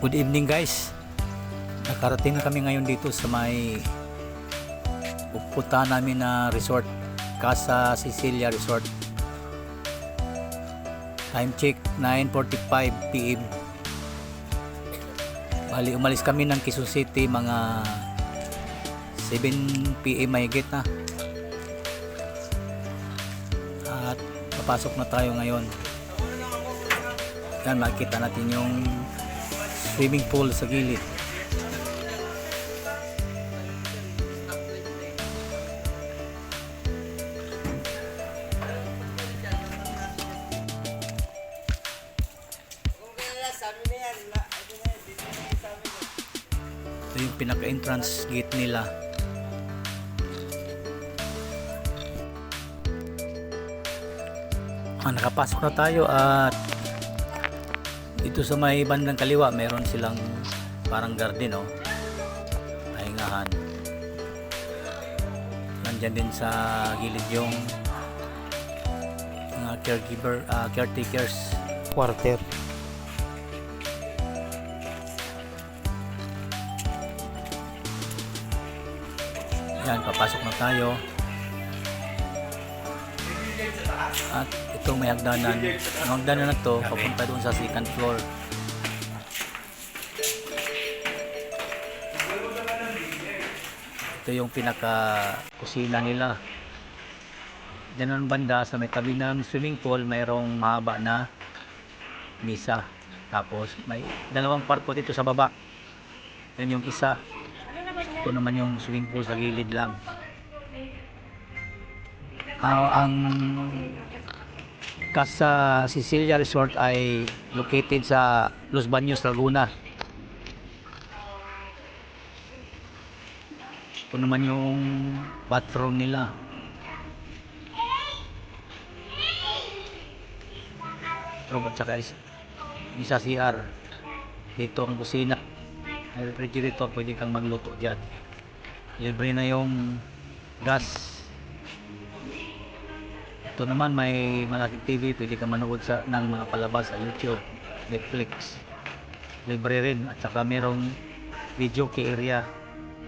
Good evening guys. Nakarating na kami ngayon dito sa may pupuntahan namin na resort, Casa Cecilia Resort. Time check 9:45 PM. Bali umalis kami ng Quezon City mga 7 PM mahigit na. At papasok na tayo ngayon. Yan, makikita natin yung swimming pool sa gilid. Ito yung pinaka-entrance gate nila. Nakapasok na tayo at dito sa may bandang kaliwa meron silang parang garden, pahingahan. Nandyan din sa gilid yung mga caretakers quarter. Yan, papasok na tayo. At ito may hagdanan. Ang hagdanan na to papunta doon sa second floor. Ito yung pinaka kusina nila. Diyan ang banda sa may tabi ng swimming pool mayroong mahaba na misa. Tapos may dalawang kwarto dito sa baba. Yan yung isa. Ito naman yung swimming pool sa gilid lang. Ang Casa Cecilia Resort ay located sa Los Baños, Laguna. Ito naman yung bathroom nila. At saka isa CR. Dito ang kusina. May refrigerator, pwede kang magluto dyan. Libre na yung gas. Ito naman may malaking TV, pwede ka manood ng mga palabas sa YouTube, Netflix. Libre rin at saka merong video key area.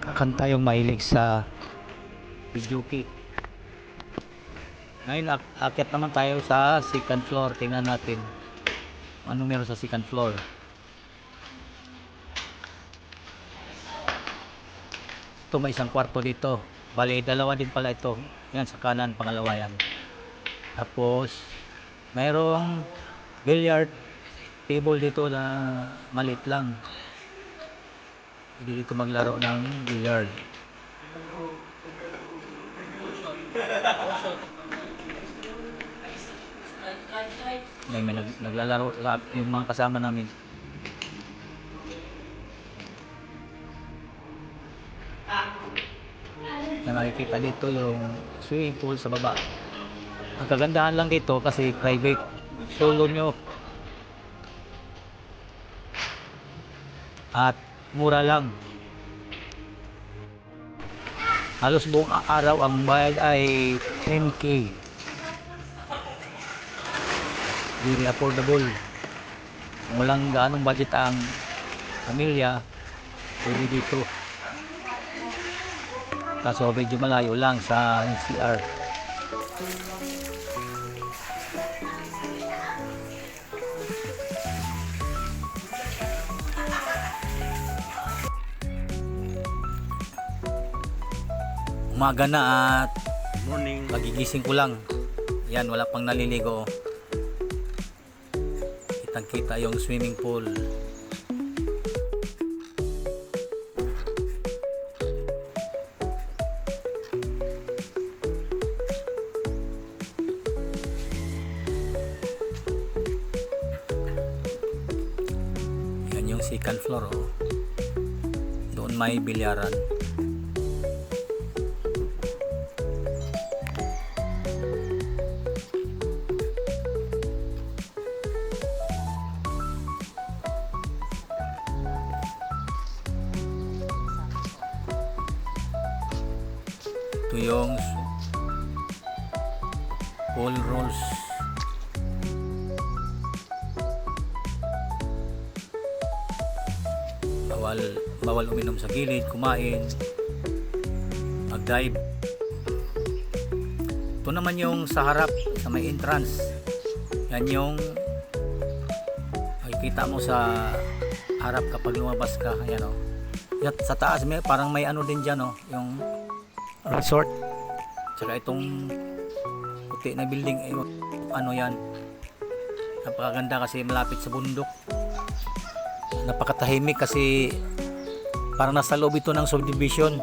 Kakanta yung mahilig sa video key. Ngayon akyat naman tayo sa second floor. Tingnan natin anong meron sa second floor. Ito may isang kwarto dito. Bali dalawa din pala ito. Yan sa kanan, pangalawa yan. Tapos mayroong billiard table dito na maliit lang. Hindi dito maglaro ng billiard. May naglalaro yung mga kasama namin. Na makikita dito yung swimming pool sa baba. Ang kagandahan lang dito kasi private, solo nyo at mura lang. Halos buong araw ang bayad ay 10K. Very affordable. Kung walang gaanong budget ang pamilya, pwede dito. Kaso medyo malayo lang sa NCR. Umaga na at morning. Pagigising ko lang. Yan, wala pang naliligo. Kitang kita yung swimming pool. Yan yung second floor. Doon may bilyaran. Ito yung pool rolls. bawal uminom sa gilid, kumain, mag-dive. Ito naman yung sa harap, sa may entrance. Yan yung makikita mo sa harap kapag lumabas ka. Ayan, oh. At sa taas parang may ano din dyan, oh, yung resort. Tsaka itong puti na building, ano yan, napakaganda kasi malapit sa bundok. Napakatahimik kasi parang nasa loob ito ng subdivision.